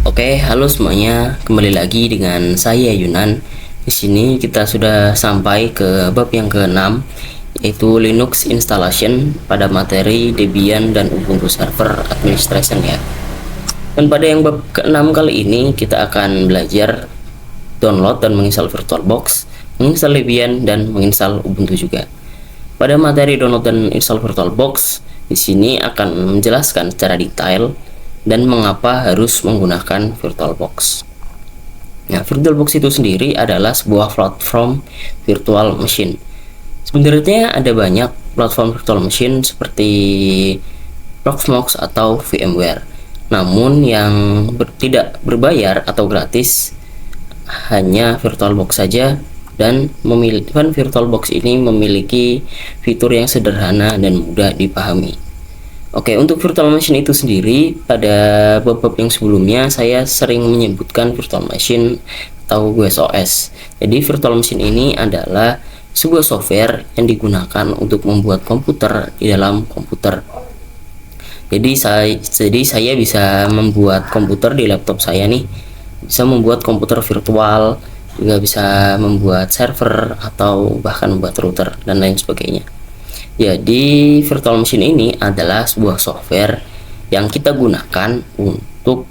Oke, halo semuanya. Kembali lagi dengan saya Yunan. Di sini kita sudah sampai ke bab yang ke-6, yaitu Linux installation pada materi Debian dan Ubuntu Server Administration ya. Dan pada yang bab ke-6 kali ini kita akan belajar download dan menginstal VirtualBox, menginstal Debian dan menginstal Ubuntu juga. Pada materi download dan install VirtualBox, di sini akan menjelaskan secara detail dan mengapa harus menggunakan VirtualBox. Nah, VirtualBox itu sendiri adalah sebuah platform virtual machine. Sebenarnya ada banyak platform virtual machine seperti Proxmox atau VMware. Namun yang tidak berbayar atau gratis hanya VirtualBox saja, dan VirtualBox ini memiliki fitur yang sederhana dan mudah dipahami. Oke, untuk virtual machine itu sendiri, pada bab-bab yang sebelumnya saya sering menyebutkan virtual machine atau WSOS. Jadi virtual machine ini adalah sebuah software yang digunakan untuk membuat komputer di dalam komputer. Jadi saya bisa membuat komputer di laptop saya nih, bisa membuat komputer virtual, juga bisa membuat server atau bahkan membuat router dan lain sebagainya. Jadi virtual machine ini adalah sebuah software yang kita gunakan untuk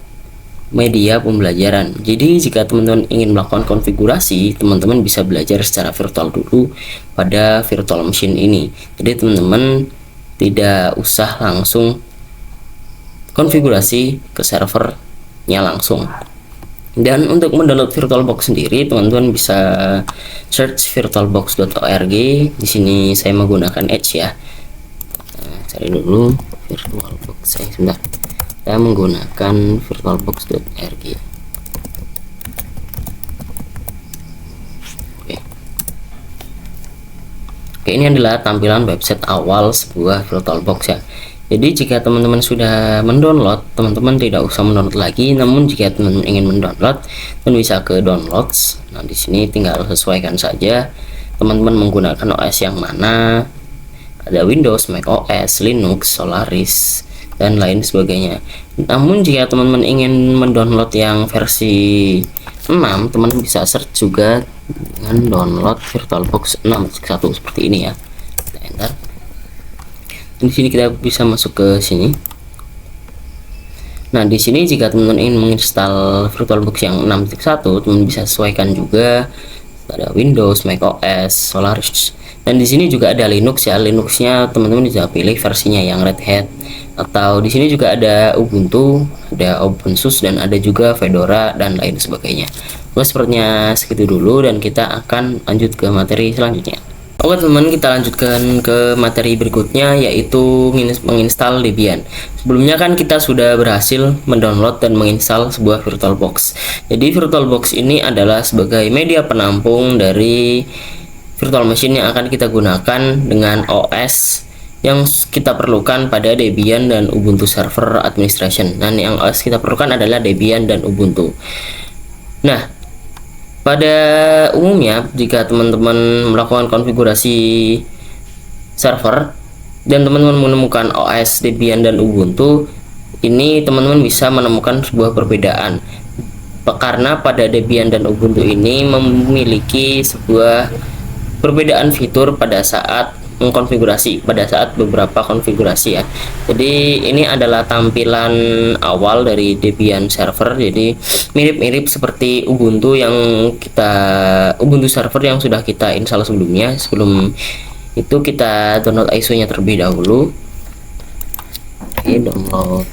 media pembelajaran. Jadi jika teman-teman ingin melakukan konfigurasi, teman-teman bisa belajar secara virtual dulu pada virtual machine ini. Jadi teman-teman tidak usah langsung konfigurasi ke servernya langsung. Dan untuk mendownload VirtualBox sendiri, teman-teman bisa search virtualbox.org. Di sini saya menggunakan Edge ya. Nah, cari dulu VirtualBox saya sebentar. Saya menggunakan virtualbox.org. Oke, ini adalah tampilan website awal sebuah VirtualBox ya. Jadi jika teman-teman sudah mendownload, teman-teman tidak usah mendownload lagi. Namun jika teman-teman ingin mendownload, teman bisa ke downloads. Nah, di sini tinggal sesuaikan saja teman-teman menggunakan OS yang mana. Ada Windows, Mac OS, Linux, Solaris, dan lain sebagainya. Namun jika teman-teman ingin mendownload yang versi 6, teman-teman bisa search juga dengan download VirtualBox 6.1 seperti ini ya. Kita enter. Di sini kita bisa masuk ke sini. Nah, di sini jika teman-teman ingin menginstal VirtualBox yang 6.1, teman bisa sesuaikan juga pada Windows, Mac OS, Solaris. Dan di sini juga ada Linux ya. Linuxnya teman-teman bisa pilih versinya yang Red Hat, atau di sini juga ada Ubuntu, ada OpenSUSE, dan ada juga Fedora dan lain sebagainya. Oke, sepertinya segitu dulu dan kita akan lanjut ke materi selanjutnya. Oke teman-teman, kita lanjutkan ke materi berikutnya, yaitu menginstal Debian. Sebelumnya kan kita sudah berhasil mendownload dan menginstal sebuah VirtualBox. Jadi VirtualBox ini adalah sebagai media penampung dari virtual machine yang akan kita gunakan dengan OS yang kita perlukan pada Debian dan Ubuntu Server Administration. Nah, yang OS kita perlukan adalah Debian dan Ubuntu. Nah, pada umumnya jika teman-teman melakukan konfigurasi server dan teman-teman menemukan OS Debian dan Ubuntu, ini teman-teman bisa menemukan sebuah perbedaan. Karena pada Debian dan Ubuntu ini memiliki sebuah perbedaan fitur pada saat mengkonfigurasi, pada saat beberapa konfigurasi ya. Jadi ini adalah tampilan awal dari Debian server. Jadi mirip-mirip seperti Ubuntu Ubuntu server yang sudah kita install sebelumnya. Sebelum itu kita download ISO-nya terlebih dahulu. Oke, download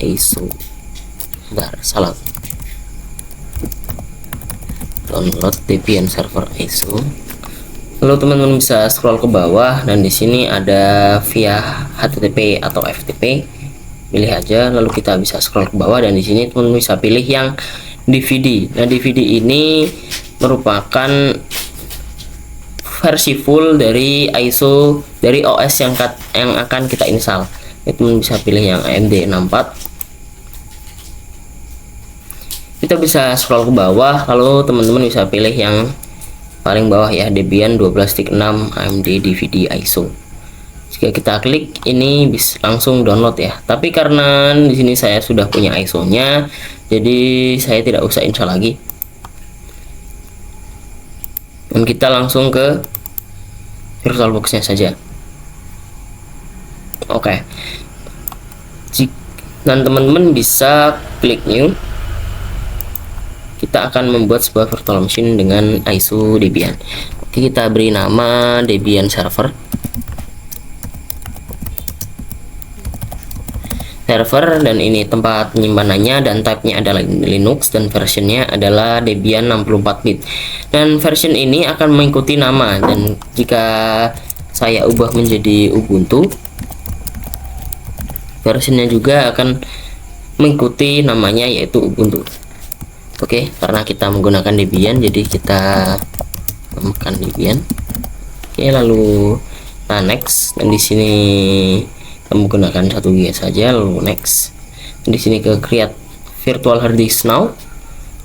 ISO. Bentar, salah. Download Debian server ISO. Lalu teman-teman bisa scroll ke bawah dan di sini ada via HTTP atau FTP. Pilih aja, lalu kita bisa scroll ke bawah dan di sini teman-teman bisa pilih yang DVD. Nah, DVD ini merupakan versi full dari ISO dari OS yang akan kita install. Teman bisa pilih yang AMD 64. Kita bisa scroll ke bawah, lalu teman-teman bisa pilih yang paling bawah ya, Debian 12.6 AMD DVD ISO. Jika kita klik ini bisa langsung download ya. Tapi karena di sini saya sudah punya ISO-nya, jadi saya tidak usah install lagi. Dan kita langsung ke VirtualBox-nya saja. Oke. Dan teman-teman bisa klik new. Kita akan membuat sebuah virtual machine dengan ISO Debian. Oke, kita beri nama Debian server. Dan ini tempat penyimpanannya, dan type-nya adalah Linux, dan versionnya adalah Debian 64 bit. Dan version ini akan mengikuti nama, dan jika saya ubah menjadi Ubuntu, versionnya juga akan mengikuti namanya, yaitu Ubuntu. Oke, karena kita menggunakan Debian, jadi kita namakan Debian. Oke, lalu next, dan di sini kita menggunakan 1 GB saja, lalu next. Dan di sini ke create virtual hard disk now,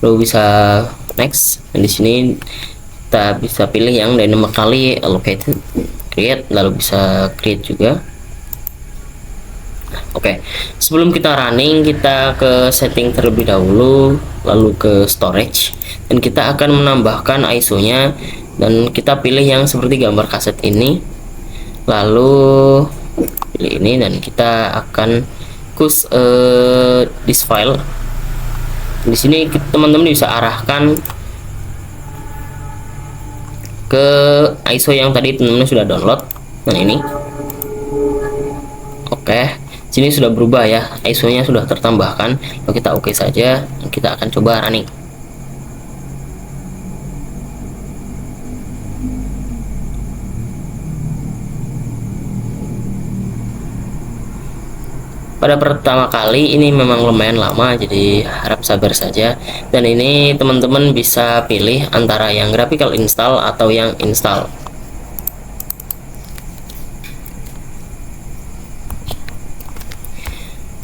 lalu bisa next. Dan di sini kita bisa pilih yang dynamically allocated, create, lalu bisa create juga. Oke, sebelum kita running, kita ke setting terlebih dahulu, lalu ke storage, dan kita akan menambahkan ISO-nya, dan kita pilih yang seperti gambar kaset ini, lalu pilih ini, dan kita akan choose this file. Di sini teman-teman bisa arahkan ke ISO yang tadi teman-teman sudah download. Dan ini, oke, sini sudah berubah ya, ISO-nya sudah tertambahkan. Lalu kita oke saja, dan kita akan coba running. Pada pertama kali ini memang lumayan lama, jadi harap sabar saja. Dan ini teman-teman bisa pilih antara yang graphical install atau yang install.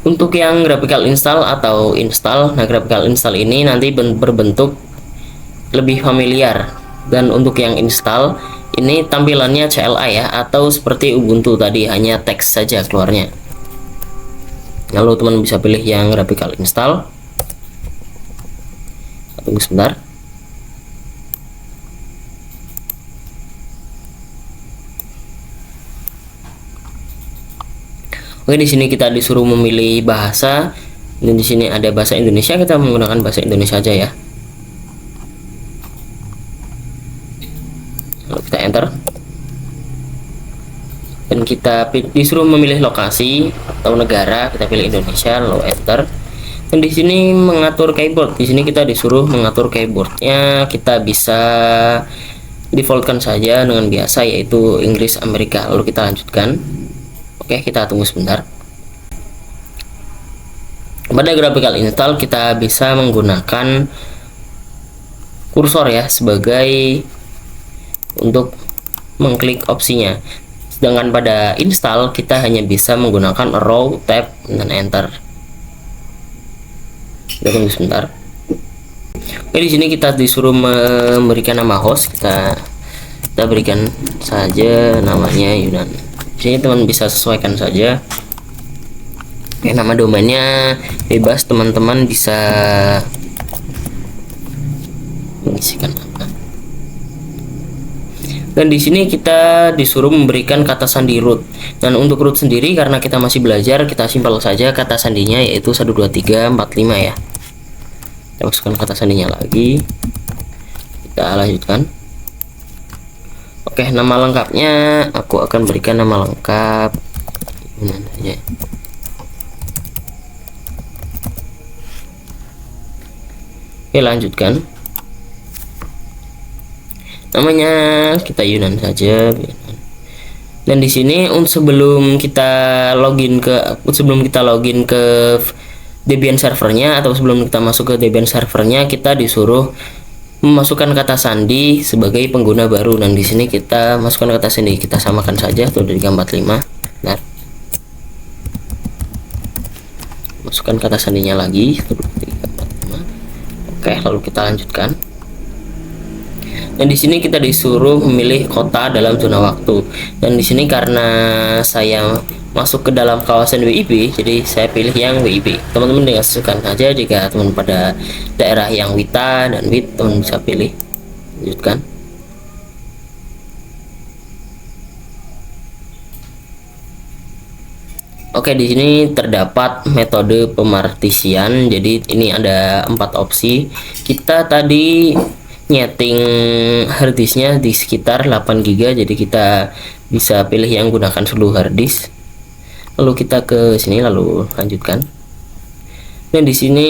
Untuk yang graphical install atau install, nah graphical install ini nanti berbentuk lebih familiar. Dan untuk yang install ini tampilannya CLI ya, atau seperti Ubuntu tadi, hanya teks saja keluarnya. Lalu teman bisa pilih yang graphical install. Tunggu sebentar. Oke, di sini kita disuruh memilih bahasa, dan di sini ada bahasa Indonesia, kita menggunakan bahasa Indonesia aja ya. Lalu kita enter. Dan kita disuruh memilih lokasi atau negara, kita pilih Indonesia, lalu enter. Dan di sini mengatur keyboard, di sini kita disuruh mengatur keyboardnya. Kita bisa defaultkan saja dengan biasa, yaitu Inggris Amerika. Lalu kita lanjutkan. Oke, kita tunggu sebentar. Pada graphical install kita bisa menggunakan kursor ya, sebagai untuk mengklik opsinya. Sedangkan pada install kita hanya bisa menggunakan arrow, tab, dan enter. Kita tunggu sebentar. Oke, di sini kita disuruh memberikan nama host. Kita berikan saja namanya Yunan. Di sini teman bisa sesuaikan saja. Oke, nama domainnya bebas, teman-teman bisa mengisikan apa. Dan di sini kita disuruh memberikan kata sandi root. Dan untuk root sendiri, karena kita masih belajar, kita simpel saja kata sandinya, yaitu 12345 ya. Kita masukkan kata sandinya lagi. Kita lanjutkan. Oke, nama lengkapnya aku akan berikan nama lengkap Yunan saja. Oke, lanjutkan. Namanya kita Yunan saja. Dan di sini sebelum kita login ke Debian servernya, atau sebelum kita masuk ke Debian servernya, kita disuruh memasukkan kata sandi sebagai pengguna baru. Dan di sini kita masukkan kata sandi, kita samakan saja tuh dari 345. Nah, masukkan kata sandinya lagi 345. Oke, lalu kita lanjutkan. Dan di sini kita disuruh memilih kota dalam zona waktu. Dan di sini karena saya masuk ke dalam kawasan WIB, jadi saya pilih yang WIB. Teman-teman dengan sesukan saja. Jika teman pada daerah yang WITA dan WIT, teman bisa pilih. Lanjutkan. Oke, di sini terdapat metode pemartisian. Jadi ini ada 4 opsi. Kita tadi nyeting harddisknya di sekitar 8 GB, jadi kita bisa pilih yang gunakan seluruh harddisk. Lalu kita ke sini, lalu lanjutkan. Dan di sini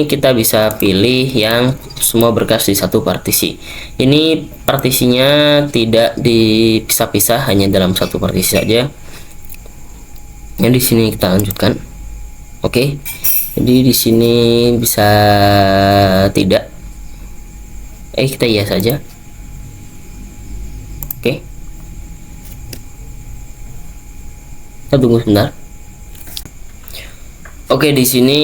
kita bisa pilih yang semua berkas di satu partisi. Ini partisinya tidak dipisah-pisah, hanya dalam satu partisi saja. Yang di sini kita lanjutkan. Oke. Jadi di sini bisa tidak. Kita iya saja. Oke. Kita tunggu sebentar. Oke, di sini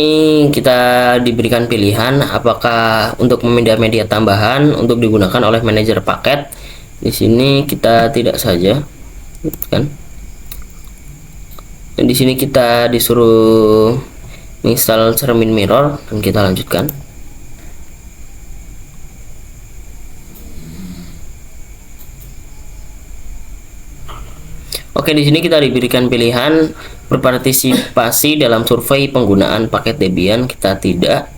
kita diberikan pilihan apakah untuk memindah media tambahan untuk digunakan oleh manajer paket. Di sini kita tidak saja, kan? Dan di sini kita disuruh install cermin mirror dan kita lanjutkan. Oke, di sini kita diberikan pilihan berpartisipasi dalam survei penggunaan paket Debian, kita tidak.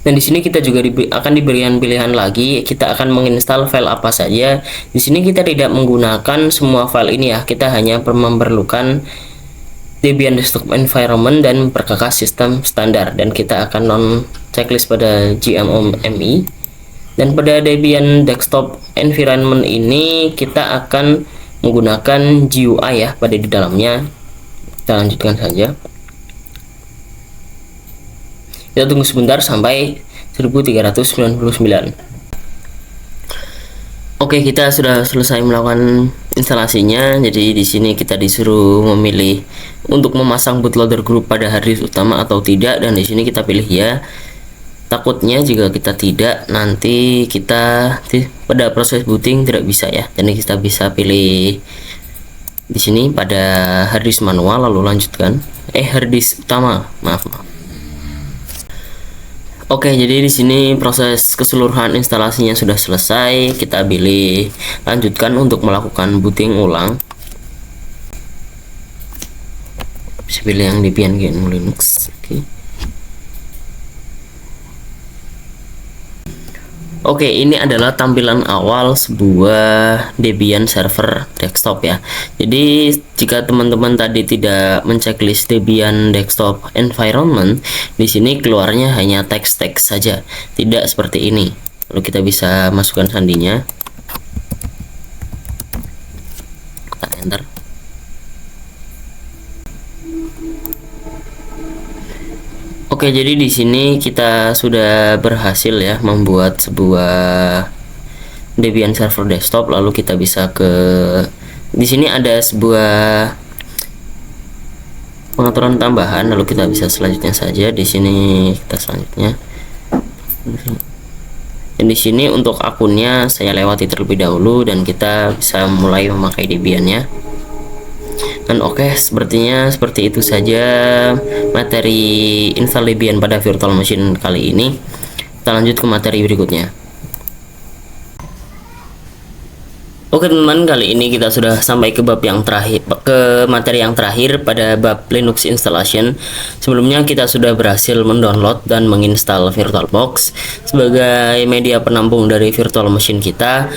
Dan di sini kita juga akan diberikan pilihan lagi, kita akan menginstal file apa saja. Di sini kita tidak menggunakan semua file ini ya, kita hanya memerlukan Debian Desktop Environment dan perkakas sistem standar, dan kita akan non checklist pada GMOMI. Dan pada Debian Desktop Environment ini kita akan menggunakan GUI ya pada di dalamnya. Kita lanjutkan saja. Kita tunggu sebentar sampai 1399. Oke, kita sudah selesai melakukan instalasinya. Jadi di sini kita disuruh memilih untuk memasang bootloader group pada harddisk utama atau tidak, dan di sini kita pilih ya. Takutnya jika kita tidak, nanti kita pada proses booting tidak bisa ya. Jadi kita bisa pilih di sini pada harddisk manual lalu lanjutkan. Harddisk utama, maaf. Oke, jadi di sini proses keseluruhan instalasinya sudah selesai. Kita pilih lanjutkan untuk melakukan booting ulang. Bisa pilih yang Debian GNU Linux. Oke, ini adalah tampilan awal sebuah Debian server desktop ya. Jadi jika teman-teman tadi tidak menceklis Debian Desktop Environment, di sini keluarnya hanya teks-teks saja, tidak seperti ini. Lalu kita bisa masukkan sandinya. Kita enter. Oke, jadi di sini kita sudah berhasil ya membuat sebuah Debian server desktop. Lalu kita bisa ke di sini ada sebuah pengaturan tambahan. Lalu kita bisa selanjutnya saja. Di sini kita selanjutnya. Dan di sini untuk akunnya saya lewati terlebih dahulu dan kita bisa mulai memakai Debian-nya. Dan oke, sepertinya seperti itu saja materi install Debian pada virtual machine kali ini. Kita lanjut ke materi berikutnya. Oke teman-teman, kali ini kita sudah sampai ke bab yang terakhir, ke materi yang terakhir pada bab Linux installation. Sebelumnya kita sudah berhasil mendownload dan menginstal VirtualBox sebagai media penampung dari virtual machine kita.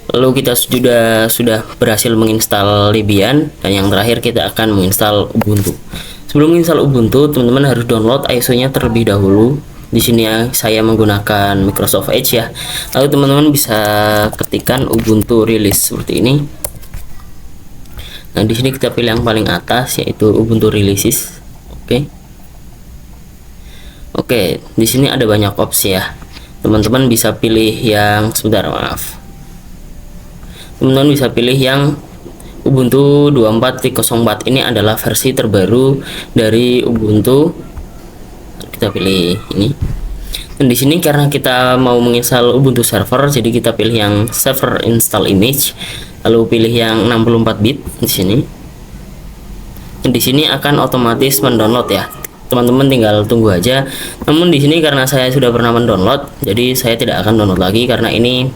Lalu kita sudah berhasil menginstal Debian, dan yang terakhir kita akan menginstal Ubuntu. Sebelum menginstal Ubuntu, teman-teman harus download ISO-nya terlebih dahulu. Di sini ya, saya menggunakan Microsoft Edge ya. Lalu teman-teman bisa ketikkan Ubuntu release seperti ini. Nah, di sini kita pilih yang paling atas yaitu Ubuntu releases. Oke, di sini ada banyak opsi ya. Teman-teman bisa pilih yang teman-teman bisa pilih yang Ubuntu 24.04. ini adalah versi terbaru dari Ubuntu. Kita pilih ini. Dan di sini karena kita mau menginstal Ubuntu server, jadi kita pilih yang server install image, lalu pilih yang 64 bit di sini. Dan di sini akan otomatis mendownload ya. Teman-teman tinggal tunggu aja. Namun di sini karena saya sudah pernah mendownload, jadi saya tidak akan download lagi karena ini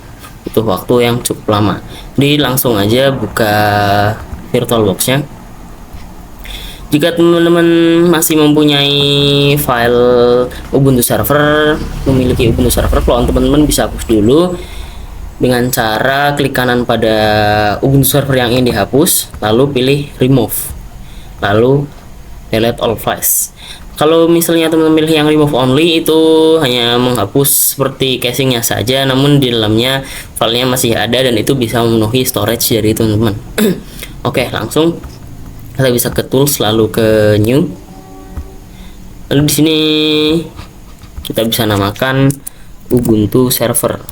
butuh waktu yang cukup lama. Jadi langsung aja buka VirtualBox-nya. Jika teman-teman masih mempunyai file Ubuntu server, memiliki Ubuntu server, kalau teman-teman bisa hapus dulu dengan cara klik kanan pada Ubuntu server yang ingin dihapus, lalu pilih remove, lalu delete all files. Kalau misalnya teman-teman pilih yang remove only, itu hanya menghapus seperti casingnya saja, namun di dalamnya filenya masih ada dan itu bisa memenuhi storage dari teman-teman. Oke, langsung kita bisa ke tools lalu ke new, lalu di sini kita bisa namakan Ubuntu server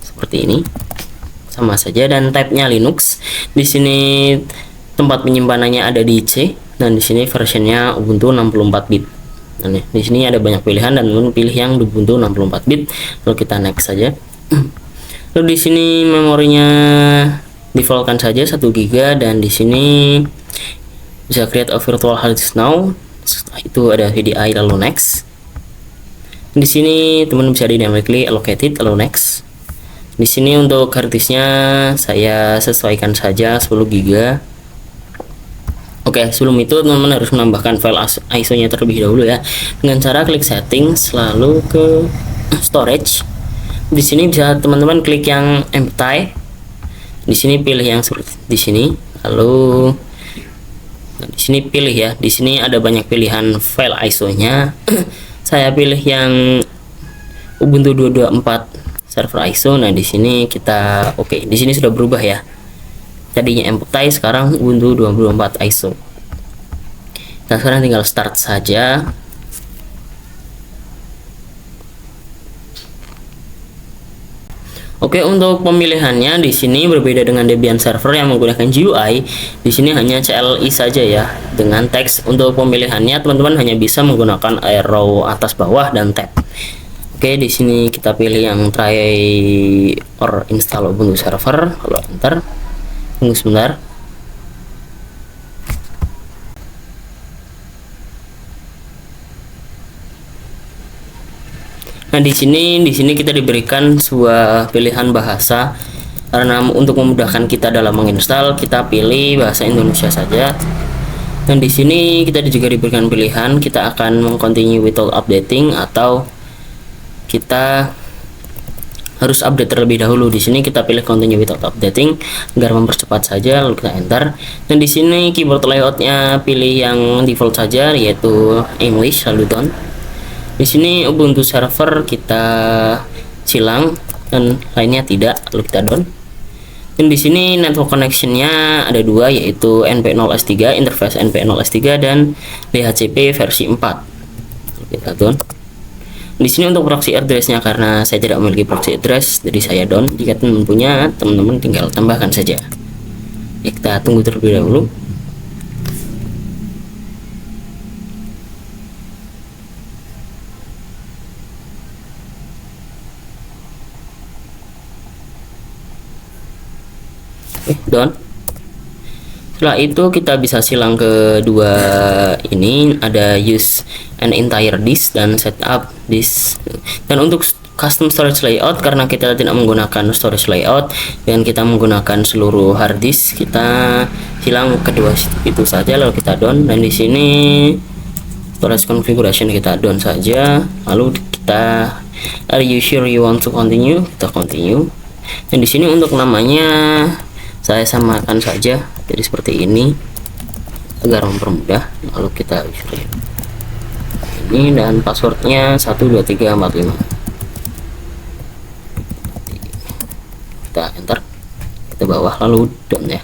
seperti ini, sama saja, dan type-nya Linux. Di sini tempat penyimpanannya ada di C, dan di sini versionnya Ubuntu 64 bit. Nah, di sini ada banyak pilihan dan pilih yang Ubuntu 64 bit, lalu kita next saja. Lalu di sini memorinya defaultkan saja 1 GB, dan di sini bisa create a virtual hard disk now. Setelah itu ada VDI, lalu next. Di sini teman bisa dynamically allocated, lalu next. Di sini untuk hard disknya saya sesuaikan saja 10 GB. Oke, sebelum itu teman-teman harus menambahkan file ISO-nya terlebih dahulu ya, dengan cara klik settings lalu ke storage. Di sini bisa teman-teman klik yang empty. Di sini pilih yang seperti di sini, lalu di sini pilih ya. Di sini ada banyak pilihan file ISO-nya. Saya pilih yang Ubuntu 224 server ISO. Nah, di sini kita oke. Di sini sudah berubah ya. Tadinya empty, sekarang Ubuntu 224 ISO. Nah, sekarang tinggal start saja. Oke, untuk pemilihannya di sini berbeda dengan Debian server yang menggunakan GUI. Di sini hanya CLI saja ya dengan teks. Untuk pemilihannya teman-teman hanya bisa menggunakan arrow atas bawah dan tab. Oke, di sini kita pilih yang try or install Ubuntu server, lalu enter. Tunggu sebentar. Nah, di sini kita diberikan sebuah pilihan bahasa, karena untuk memudahkan kita dalam menginstal kita pilih bahasa Indonesia saja. Dan di sini kita juga diberikan pilihan kita akan mengcontinue without updating atau kita harus update terlebih dahulu. Di sini kita pilih continue without updating agar mempercepat saja, lalu kita enter. Dan di sini keyboard layoutnya pilih yang default saja, yaitu English, lalu done. Di sini Ubuntu server kita silang dan lainnya tidak, lalu kita down. Dan di sini network connectionnya ada dua, yaitu NP0S3, interface NP0S3 dan DHCP versi 4. Lalu kita down. Di sini untuk proxy addressnya, karena saya tidak memiliki proxy address, jadi saya down. Jika teman punya, teman-teman tinggal tambahkan saja. Ya, kita tunggu terlebih dahulu. Down. Setelah itu kita bisa silang ke dua ini, ada use an entire disk dan setup disk. Dan untuk custom storage layout, karena kita tidak menggunakan storage layout dan kita menggunakan seluruh hard disk, kita silang kedua itu saja, lalu kita down. Dan di sini storage configuration kita down saja, lalu kita are you sure you want to continue, kita continue. Dan di sini untuk namanya saya samakan saja jadi seperti ini agar mempermudah, lalu kita ini, dan passwordnya 12345. Kita enter, kita bawah lalu down ya.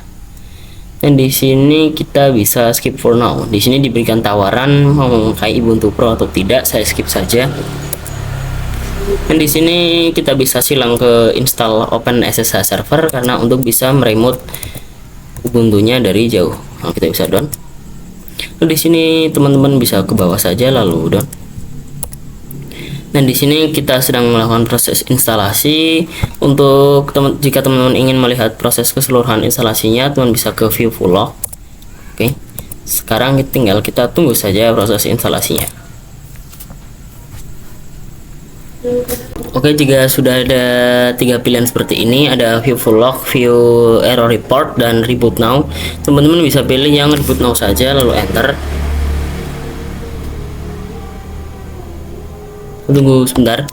Dan di sini kita bisa skip for now. Di sini diberikan tawaran mau memakai Ubuntu Pro atau tidak, saya skip saja. Dan di sini kita bisa silang ke install OpenSSH server karena untuk bisa meremote Ubuntunya dari jauh. Nah, kita bisa down. Di sini teman-teman bisa ke bawah saja lalu down. Dan di sini kita sedang melakukan proses instalasi. Untuk jika teman-teman ingin melihat proses keseluruhan instalasinya, teman bisa ke view full log. Oke, sekarang tinggal kita tunggu saja proses instalasinya. Oke, jika sudah ada 3 pilihan seperti ini, ada view full log, view error report, dan reboot now, teman-teman bisa pilih yang reboot now saja lalu enter. Tunggu sebentar.